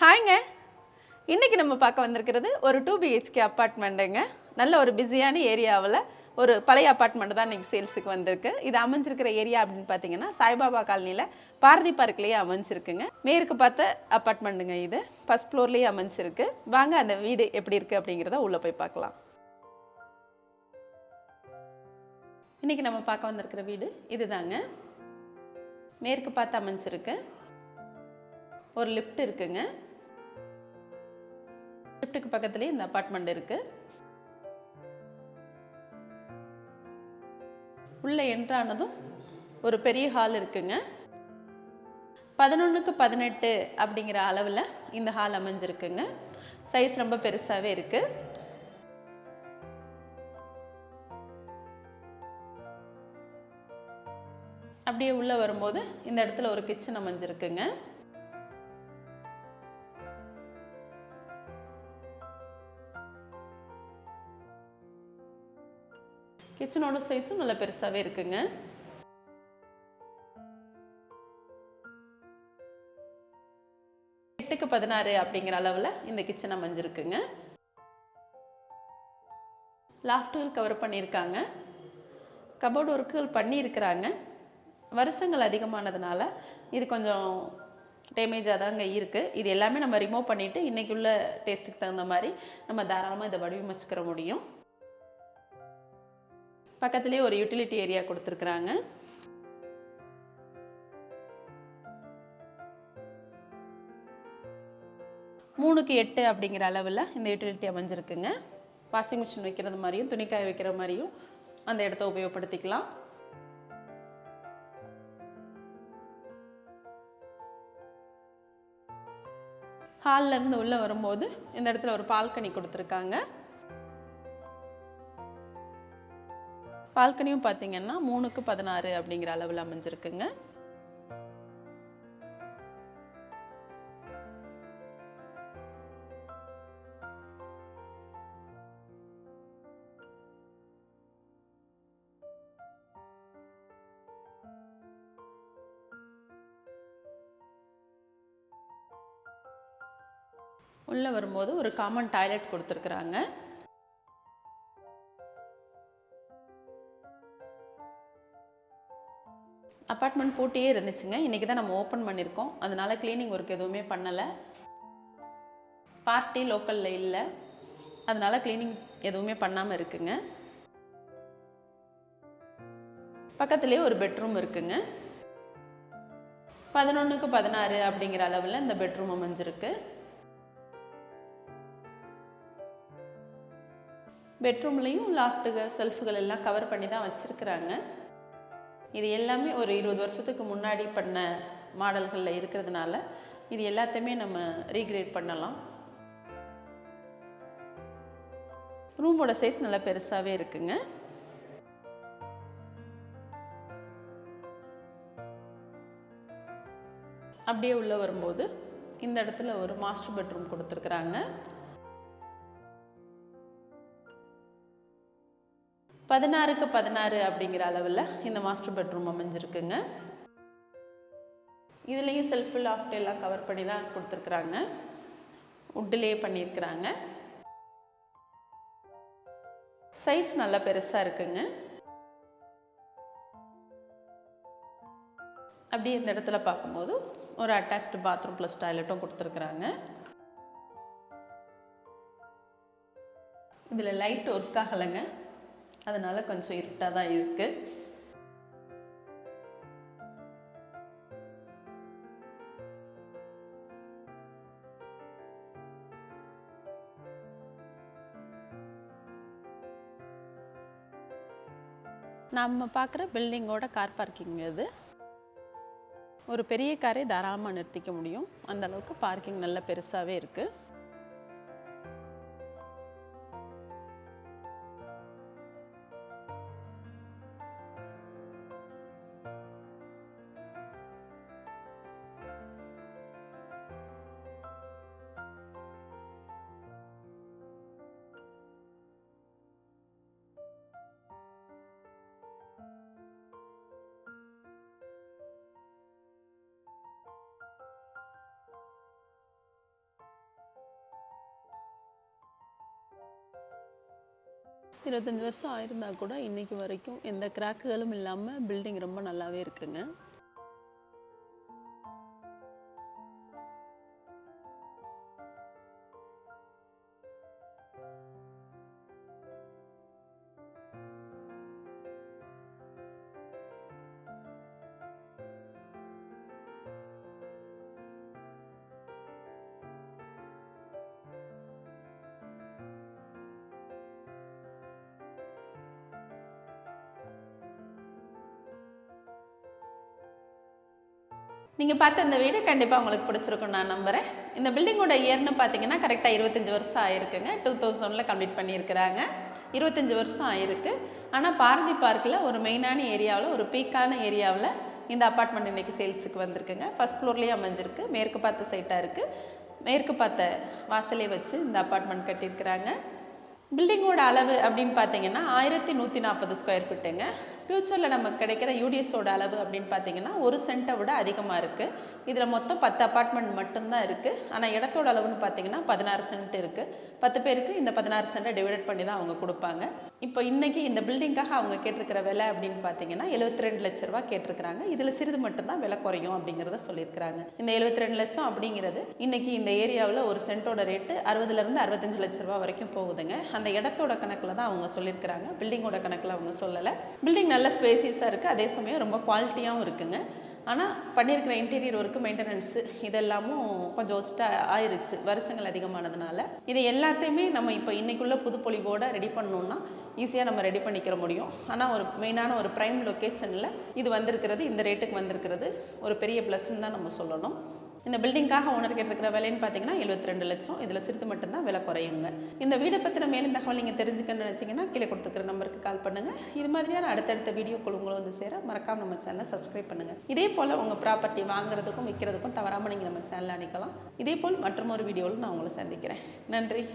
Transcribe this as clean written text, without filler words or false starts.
ஹாய்ங்க. இன்னைக்கு நம்ம பார்க்க வந்திருக்கிறது ஒரு 2 பிஹெச்கே அப்பார்ட்மெண்ட்டுங்க. நல்ல ஒரு பிஸியான ஏரியாவில் ஒரு பழைய அப்பார்ட்மெண்ட் தான் இன்னைக்கு சேல்ஸுக்கு வந்திருக்கு. இது அமைஞ்சிருக்கிற ஏரியா அப்படின்னு பார்த்தீங்கன்னா சாய்பாபா காலனியில் பாரதி பார்க்லேயே அமைஞ்சிருக்குங்க. மேற்கு பார்த்த அப்பார்ட்மெண்ட்டுங்க இது. ஃபர்ஸ்ட் ஃப்ளோர்லேயே அமைஞ்சிருக்கு. வாங்க அந்த வீடு எப்படி இருக்குது அப்படிங்கிறத உள்ளே போய் பார்க்கலாம். இன்னைக்கு நம்ம பார்க்க வந்திருக்கிற வீடு இதுதாங்க. மேற்கு பார்த்து அமைஞ்சிருக்கு. ஒரு லிஃப்ட் இருக்குங்க. லிஃப்ட்டுக்கு பக்கத்துலேயே இந்த அப்பார்ட்மெண்ட் இருக்குது. உள்ளே என்ட்ரானதும் ஒரு பெரிய ஹால் இருக்குங்க. 11க்கு 18 அப்படிங்கிற அளவில் இந்த ஹால் அமைஞ்சிருக்குங்க. சைஸ் ரொம்ப பெருசாகவே இருக்குது. அப்படியே உள்ளே வரும்போது இந்த இடத்துல ஒரு கிச்சன் அமைஞ்சிருக்குங்க. கிச்சனோட சைஸும் நல்ல பெருசாகவே இருக்குங்க. எட்டுக்கு 16 அப்படிங்கிற அளவில் இந்த கிச்சன் அமைஞ்சிருக்குங்க. லாஃப்ட்டுகள் கவர் பண்ணியிருக்காங்க. கபோர்டு ஒர்க்குகள் பண்ணியிருக்கிறாங்க. வருஷங்கள் அதிகமானதுனால இது கொஞ்சம் டேமேஜாக தாங்க இருக்குது. இது எல்லாமே நம்ம ரிமூவ் பண்ணிவிட்டு இன்றைக்கி உள்ள டேஸ்ட்டுக்கு தகுந்த மாதிரி நம்ம தாராளமாக இதை வடிவமைச்சுக்கிற முடியும். பக்கத்துலேயே ஒரு யூட்டிலிட்டி ஏரியா கொடுத்துருக்குறாங்க. மூணுக்கு 8 அப்படிங்கிற அளவில் இந்த யூட்டிலிட்டி அமைஞ்சிருக்குங்க. வாஷிங் மிஷின் வைக்கிறது மாதிரியும் துணிக்காய வைக்கிற மாதிரியும் அந்த இடத்த உபயோகப்படுத்திக்கலாம். ஹால்லேருந்து உள்ளே வரும்போது இந்த இடத்துல ஒரு பால்கனி கொடுத்துருக்காங்க. பால்கனியும் பார்த்தீங்கன்னா 3க்கு 16 அப்படிங்கிற அளவில் அமைஞ்சிருக்குங்க. உள்ளே வரும்போது ஒரு காமன் டாய்லெட் கொடுத்துருக்குறாங்க. அப்பார்ட்மெண்ட் பூட்டியே இருந்துச்சுங்க. இன்றைக்கி தான் நம்ம ஓப்பன் பண்ணியிருக்கோம். அதனால் க்ளீனிங் ஒர்க் எதுவுமே பண்ணலை. பார்ட்டி லோக்கலில் இல்லை, அதனால் க்ளீனிங் எதுவுமே பண்ணாமல் இருக்குங்க. பக்கத்துலேயே ஒரு பெட்ரூம் இருக்குங்க. 11க்கு 16 அப்படிங்கிற அளவில் இந்த பெட்ரூம் அமைஞ்சிருக்கு. பெட்ரூம்லேயும் லாஃப்ட்டுக செல்ஃபுகள் எல்லாம் கவர் பண்ணி தான் வச்சுருக்குறாங்க. இது எல்லாமே ஒரு 20 வருஷத்துக்கு முன்னாடி பண்ண மாடல்களில் இருக்கிறதுனால இது எல்லாத்தையுமே நம்ம ரீக்ரியேட் பண்ணலாம். ரூமோட சைஸ் நல்லா பெருசாகவே இருக்குங்க. அப்படியே உள்ளே வரும்போது இந்த இடத்துல ஒரு மாஸ்டர் பெட்ரூம் கொடுத்துருக்குறாங்க. 16க்கு 16 அப்படிங்கிற அளவில் இந்த மாஸ்டர் பெட்ரூம் அமைஞ்சிருக்குங்க. இதுலேயும் செல்ஃப் லாஃப்ட் எல்லாம் கவர் பண்ணி தான் கொடுத்துருக்குறாங்க. வுட்டிலே பண்ணியிருக்கிறாங்க. சைஸ் நல்லா பெருசாக இருக்குங்க. அப்படியே இந்த இடத்துல பார்க்கும்போது ஒரு அட்டாச்டு பாத்ரூம் ப்ளஸ் டாய்லெட்டும் கொடுத்துருக்குறாங்க. இதில் லைட் ஒர்க் ஆகலைங்க, அதனால் கொஞ்சம் இருட்டாக தான் இருக்குது. நம்ம பார்க்குற பில்டிங்கோட கார் பார்க்கிங் இது. ஒரு பெரிய காரை தாராளமாக நிறுத்திக்க முடியும். அந்த அளவுக்கு பார்க்கிங் நல்ல பெருசாகவே இருக்குது. 25 வருஷம் ஆயிருந்தா கூட இன்னைக்கு வரைக்கும் எந்த கிராக்குகளும் இல்லாமல் பில்டிங் ரொம்ப நல்லாவே இருக்குங்க. நீங்கள் பார்த்த இந்த வீடு கண்டிப்பாக உங்களுக்கு பிடிச்சிருக்கும் நான் நம்புகிறேன். இந்த பில்டிங்கோட இயர்னு பார்த்தீங்கன்னா கரெக்டாக 25 வருஷம் ஆயிருக்குங்க. 2000 கம்ப்ளீட் பண்ணியிருக்கிறாங்க. 25 வருஷம் ஆயிருக்கு. ஆனால் பாரதி பார்க்கில் ஒரு மெயினான ஏரியாவில், ஒரு பீக்கான ஏரியாவில் இந்த அப்பார்ட்மெண்ட் இன்றைக்கி சேல்ஸுக்கு வந்திருக்குங்க. ஃபர்ஸ்ட் ஃப்ளோர்லேயே அமைஞ்சிருக்கு. மேற்கு பார்த்த சைட்டாக இருக்குது. மேற்கு பார்த்த வாசலே வச்சு இந்த அப்பார்ட்மெண்ட் கட்டியிருக்கிறாங்க. பில்டிங்கோட அளவு அப்படின்னு பார்த்தீங்கன்னா 1140 ஸ்கொயர் ஃபீட்டுங்க. ஃப்யூச்சரில் நமக்கு கிடைக்கிற யூடிஎஸோட அளவு அப்படின்னு பார்த்தீங்கன்னா 1 சென்ட்டை விட அதிகமாக இருக்குது. இதில் மொத்தம் 10 அப்பார்ட்மெண்ட் மட்டும்தான் இருக்குது. ஆனால் இடத்தோட அளவுன்னு பார்த்தீங்கன்னா 16 சென்ட் இருக்குது. 10 பேருக்கு இந்த 16 சென்ட்டை டிவைட் பண்ணி தான் அவங்க கொடுப்பாங்க. இப்போ இன்றைக்கி இந்த பில்டிங்காக அவங்க கேட்டிருக்கிற விலை அப்படின்னு பார்த்தீங்கன்னா 72 லட்ச ரூபா கேட்டிருக்கிறாங்க. இதில் சிறிது மட்டும்தான் விலை குறையும் அப்படிங்கிறத சொல்லியிருக்கிறாங்க. இந்த 72 லட்சம் அப்படிங்கிறது இன்றைக்கி இந்த ஏரியாவில் ஒரு சென்ட்டோட ரேட்டு 60லேருந்து 65 லட்ச ரூபா வரைக்கும் போகுதுங்க. அந்த இடத்தோட கணக்கில் தான் அவங்க சொல்லியிருக்கிறாங்க. பில்டிங்கோட கணக்கில் அவங்க சொல்லலை. பில்டிங் நல்ல ஸ்பேசியஸாக இருக்குது. அதே சமயம் ரொம்ப குவாலிட்டியாகவும் இருக்குங்க. ஆனால் பண்ணியிருக்கிற இன்டீரியர் ஒர்க்கு, மெயின்டெனன்ஸு இதெல்லாமும் கொஞ்சம் ஒஸ்ட்டாக ஆயிடுச்சு வருஷங்கள் அதிகமானதுனால. இது எல்லாத்தையுமே நம்ம இப்போ இன்றைக்குள்ள புதுப்பொலிவோடு ரெடி பண்ணணுன்னா ஈஸியாக நம்ம ரெடி பண்ணிக்கிற முடியும். ஆனால் ஒரு மெயினான ஒரு ப்ரைம் லொக்கேஷனில் இது வந்திருக்கிறது, இந்த ரேட்டுக்கு வந்திருக்கிறது ஒரு பெரிய ப்ளஸ்ன்னு தான் நம்ம சொல்லணும். இந்த பில்டிங்காக ஓனர் கேட்டிருக்கிற விலைன்னு பார்த்தீங்கன்னா 72 லட்சம். இதில் சிறிது மட்டும்தான் விலை குறையுங்க. இந்த வீடை பற்றின மேலும் தகவல் நீங்கள் தெரிஞ்சுக்கணும்னு நினச்சிங்கன்னா கீழே கொடுத்துருக்கிற நம்பருக்கு கால் பண்ணுங்கள். இது மாதிரியான அடுத்தடுத்த வீடியோக்கள் உங்களை வந்து சேர மறக்காமல் நம்ம சேனலை சப்ஸ்கிரைப் பண்ணுங்கள். இதே போல் உங்கள் ப்ராப்பர்ட்டி வாங்குறதுக்கும் விற்கிறதுக்கும் தவறாமல் நீங்கள் நம்ம சேனலில் அனுப்பலாம். இதே போல் மற்றும் ஒரு வீடியோவில் நான் உங்களை சந்திக்கிறேன். நன்றி.